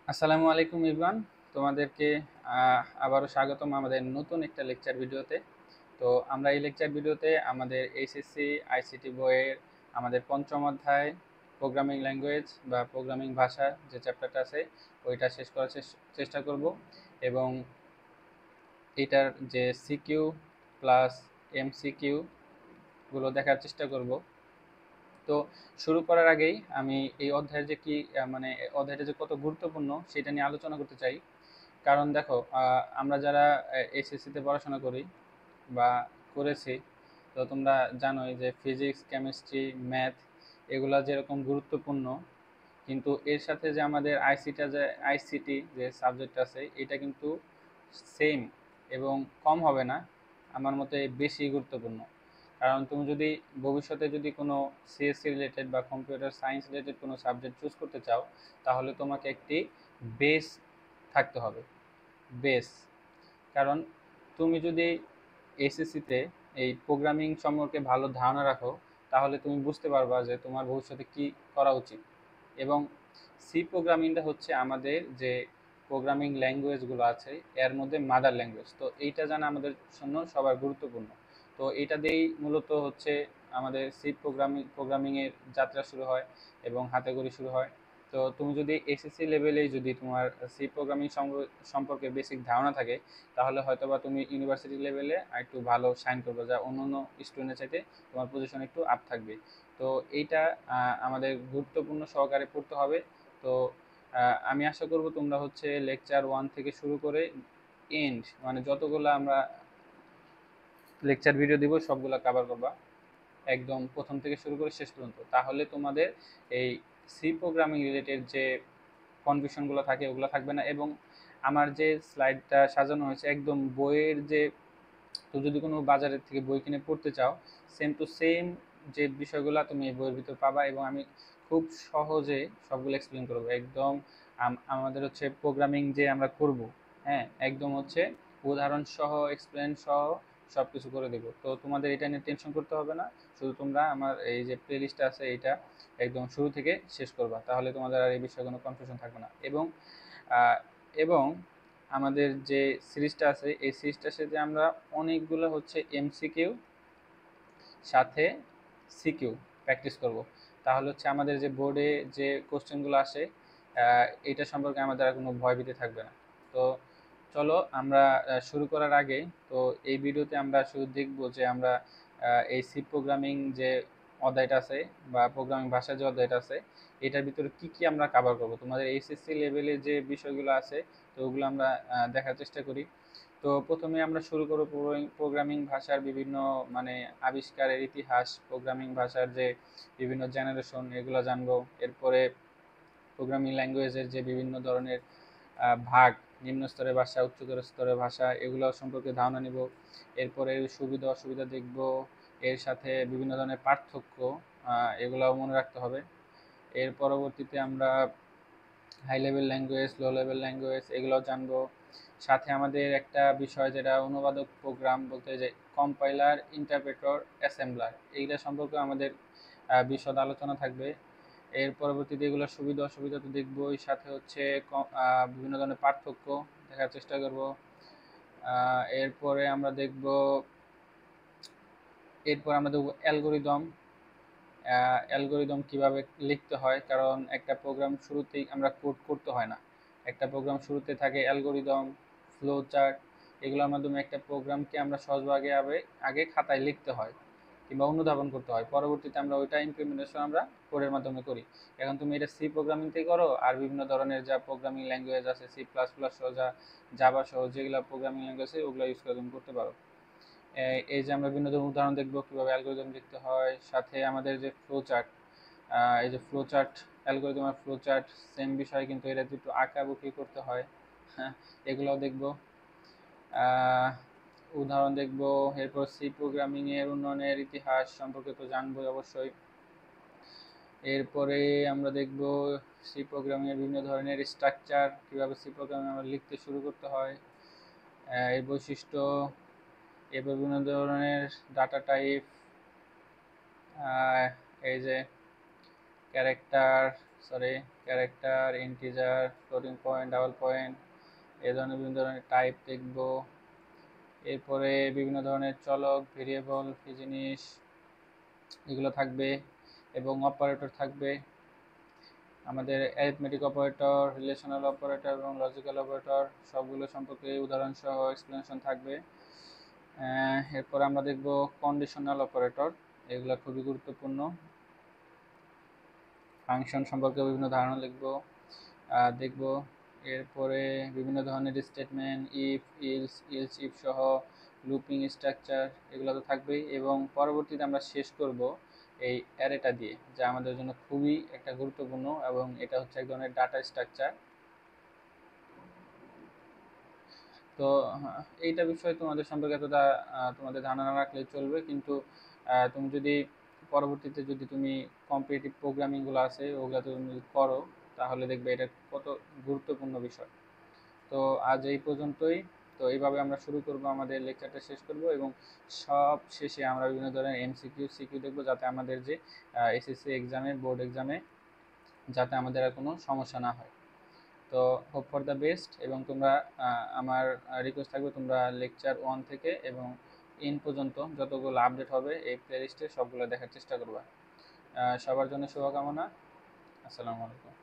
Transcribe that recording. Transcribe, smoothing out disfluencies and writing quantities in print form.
আসসালামু আলাইকুম ইরবান, তোমাদেরকে আবারও স্বাগতম আমাদের নতুন একটা লেকচার ভিডিওতে। তো আমরা এই লেকচার ভিডিওতে আমাদের এইচএসসি আইসিটি বইয়ের আমাদের পঞ্চম অধ্যায় প্রোগ্রামিং ল্যাঙ্গুয়েজ বা প্রোগ্রামিং ভাষা যে চ্যাপ্টারটা আছে ওইটা শেষ করার চেষ্টা করব, এবং এটার যে সিকিউ প্লাস এমসিকিউ গুলো দেখার চেষ্টা করব। তো শুরু করার আগেই আমি এই অধ্যায়ের যে কি মানে অধ্যায়টা যে কত গুরুত্বপূর্ণ সেটা নিয়ে আলোচনা করতে চাই। কারণ দেখো, আমরা যারা এসএসসিতে পড়াশোনা করি বা করেছি, তো তোমরা জানোই যে ফিজিক্স, কেমিস্ট্রি, ম্যাথ এগুলা যেরকম গুরুত্বপূর্ণ, কিন্তু এর সাথে যে আমাদের আইসিটি যে সাবজেক্ট আছে এটা কিন্তু সেম এবং কম হবে না, আমার মতে বেশি গুরুত্বপূর্ণ। কারণ তুমি যদি ভবিষ্যতে যদি কোনো সিএসসি রিলেটেড বা কম্পিউটার সায়েন্স রিলেটেড কোনো সাবজেক্ট চুজ করতে চাও, তাহলে তোমাকে একটি বেস থাকতে হবে, বেস। কারণ তুমি যদি এসএসসিতে এই প্রোগ্রামিং সম্পর্কে ভালো ধারণা রাখো, তাহলে তুমি বুঝতে পারবা যে তোমার ভবিষ্যতে কি করা উচিত। এবং সি প্রোগ্রামিংটা হচ্ছে আমাদের যে প্রোগ্রামিং ল্যাঙ্গুয়েজগুলো আছে এর মধ্যে মাদার ল্যাঙ্গুয়েজ, তো এইটা জানা আমাদের জন্য সবার গুরুত্বপূর্ণ। তো এইটা দিয়েই মূলত হচ্ছে আমাদের সি প্রোগ্রামিংয়ের যাত্রা শুরু হয় এবং হাতেখড়ি শুরু হয়। তো তুমি যদি এসএসসি লেভেলেই যদি তোমার সি প্রোগ্রামিং সম্পর্কে বেসিক ধারণা থাকে, তাহলে হয়তোবা তুমি ইউনিভার্সিটি লেভেলে একটু ভালো শাইন করবে, যা অন্য অন্য স্টুডেন্টের চাইতে তোমার পজিশন একটু আপ থাকবে। তো এইটা আমাদের গুরুত্বপূর্ণ সহকারে পড়তে হবে। তো আমি আশা করব তোমরা হচ্ছে লেকচার 1 থেকে শুরু করে এন্ড মানে যতগুলো আমরা লেকচার ভিডিও দিব সবগুলা কভার করবা, একদম প্রথম থেকে শুরু করে শেষ পর্যন্ত। তাহলে তোমাদের এই সি প্রোগ্রামিং রিলেটেড যে কনফিউশনগুলো থাকে ওগুলো থাকবে না। এবং আমার যে স্লাইডটা সাজানো হয়েছে একদম বইয়ের যে, তো যদি কোনো বাজারের থেকে বই কিনে পড়তে চাও, সেম টু সেম যে বিষয়গুলো তুমি এই বইয়ের ভিতর পাবা, এবং আমি খুব সহজে সবগুলো এক্সপ্লেন করবো একদম। আমাদের হচ্ছে প্রোগ্রামিং যে আমরা করব, হ্যাঁ, একদম হচ্ছে উদাহরণ সহ এক্সপ্লেন সহ সব কিছু করে দেবো। তো তোমাদের এটা নিয়ে টেনশন করতে হবে না, শুধু তোমরা আমার এই যে প্লে লিস্টটা আছে এইটা একদম শুরু থেকে শেষ করবা, তাহলে তোমাদের আর এই বিষয়ে কোনো কনফিউশন থাকবে না। এবং আহ, এবং আমাদের যে সিরিজটা আছে এই সিরিজটার সাথে আমরা অনেকগুলো হচ্ছে এমসিকিউ সাথে সিকিউ প্র্যাকটিস করব। তাহলে হচ্ছে আমাদের যে বোর্ডে যে কোশ্চেনগুলো আসে এটা সম্পর্কে আমাদের আর কোনো ভয়ভীতি থাকবে না। তো চলো আমরা শুরু করার আগে, তো এই ভিডিওতে আমরা শুধু দেখব যে আমরা এই সি প্রোগ্রামিং যে অধ্যায়টা আছে বা প্রোগ্রামিং ভাষার যে অধ্যায়টা আছে এটার ভিতরে কি কি আমরা কভার করব, তোমাদের এইচএসসি লেভেলে যে বিষয়গুলো আছে তো ওগুলো আমরা দেখার চেষ্টা করি। তো প্রথমে আমরা শুরু করব প্রোগ্রামিং ভাষার বিভিন্ন মানে আবিষ্কারের ইতিহাস, প্রোগ্রামিং ভাষার যে বিভিন্ন জেনারেশন এগুলো জানবো। এরপরে প্রোগ্রামিং ল্যাঙ্গুয়েজের যে বিভিন্ন ধরনের ভাগ, নিম্ন স্তরের ভাষা, উচ্চতর স্তরের ভাষা, এগুলো সম্পর্কে ধারণা নিব। এরপরে সুবিধা অসুবিধা দেখব, এর সাথে বিভিন্ন ধরনের পার্থক্য এগুলোও মনে রাখতে হবে। এর পরবর্তীতে আমরা high level language, low level language এগুলোও জানবো। সাথে আমাদের একটা বিষয় যেটা অনুবাদক প্রোগ্রাম বলতে, যে কম্পাইলার, ইন্টারপ্রেটর, অ্যাসেম্বলার, এইগুলো সম্পর্কে আমাদের বিশদ আলোচনা থাকবে। এর পরবর্তীতে এগুলো সুবিধা অসুবিধা তো দেখবোই, সাথে হচ্ছে বিভিন্ন ধরনের পার্থক্য দেখার চেষ্টা করব। এরপরে আমরা দেখব, এরপর আমরা দেখব অ্যালগোরিদম, অ্যালগোরিদম কিভাবে লিখতে হয়। কারণ একটা প্রোগ্রাম শুরুতেই আমরা কোড করতে হয় না, একটা প্রোগ্রাম শুরুতে থাকে অ্যালগোরিদম, ফ্লো চার্ট, এগুলোর মাধ্যমে একটা প্রোগ্রামকে আমরা সহজভাবে আগে খাতায় লিখতে হয় কিংবা অনুধাবন করতে হয়, পরবর্তীতে আমরা ওইটা ইমপ্লিমেন্টেশন আমরা কোডের মাধ্যমে করি। এখন তুমি এটা সি প্রোগ্রামিং থেকে করো আর বিভিন্ন ধরনের যা প্রোগ্রামিং ল্যাঙ্গুয়েজ আছে সি প্লাস প্লাস সহ যা জাভা সহ যেগুলো প্রোগ্রামিং ল্যাঙ্গুয়েজ আছে ওগুলো ইউজ করে তুমি করতে পারো। এই যে আমরা বিভিন্ন ধরনের উদাহরণ দেখবো কীভাবে অ্যালগোরিদম লিখতে হয়, সাথে আমাদের যে ফ্লো চার্ট, এই যে ফ্লো চার্ট, অ্যালগোরিদম আর ফ্লো চার্ট সেম বিষয়, কিন্তু এটা একটু আঁকাবুকি করতে হয়, হ্যাঁ, এগুলোও দেখবো। উদাহরণ দেখব। এরপর সি প্রোগ্রামিং এর উন্নয়নের ইতিহাস সম্পর্কে তো জানবোই অবশ্যই। এরপরে আমরা দেখব সি প্রোগ্রামিং এর বিভিন্ন ধরনের স্ট্রাকচার, কিভাবে সি প্রোগ্রামিং আমরা লিখতে শুরু করতে হয়, এর বৈশিষ্ট্য, এরপর বিভিন্ন ধরনের ডাটা টাইপ, এই যে character, sorry character, integer, floating point, double point, এই ধরনের বিভিন্ন ধরনের টাইপ দেখব। এরপরে বিভিন্ন ধরনের চলক, ভেরিয়েবল, কি জিনিস এগুলো থাকবে এবং অপারেটর থাকবে। আমাদের অ্যারিথমেটিক অপারেটর, রিলেশনাল অপারেটর এবং লজিক্যাল অপারেটর সবগুলো সম্পর্কে উদাহরণ সহ এক্সপ্লেনেশন থাকবে। এরপর আমরা দেখব কন্ডিশনাল অপারেটর, এগুলো খুবই গুরুত্বপূর্ণ। ফাংশন সম্পর্কে বিভিন্ন ধারণা দেখব। এরপরে বিভিন্ন ধরনের statement, if, else, else if সহ লুপিং স্ট্রাকচার এগুলো তো থাকবেই। এবং পরবর্তীতে আমরা শেষ করব এই অ্যারেটা দিয়ে, যা আমাদের জন্য খুবই একটা গুরুত্বপূর্ণ, এবং এটা হচ্ছে এক ধরনের ডাটা স্ট্রাকচার। তো এইটা বিষয়ে তোমাদের সম্পর্কে এতটা তোমাদের ধারণা না রাখলে চলবে, কিন্তু তুমি যদি পরবর্তীতে যদি তুমি কম্পিটিটিভ প্রোগ্রামিংগুলো আছে ওগুলো তুমি করো, তাহলে দেখবে এটা কত গুরুত্বপূর্ণ বিষয়। তো আজ এই পর্যন্তই। তো এইভাবে আমরা শুরু করব, আমাদের লেকচারটা শেষ করব, এবং সব শেষে আমরা বিভিন্ন ধরনের এমসিকিউ সিকিউ দেখব, যাতে আমাদের যে এসএসসি এক্সামে, বোর্ড এক্সামে যাতে আমাদের আর কোনো সমস্যা না হয়। তো হোপ ফর দ্য বেস্ট। এবং তোমরা আমার রিকোয়েস্ট থাকবে তোমরা লেকচার 1 থেকে এবং ইন পর্যন্ত যতগুলো আপডেট হবে এই প্লেলিস্টে সবগুলো দেখার চেষ্টা করবা। সবার জন্য শুভকামনা। আসসালামু আলাইকুম।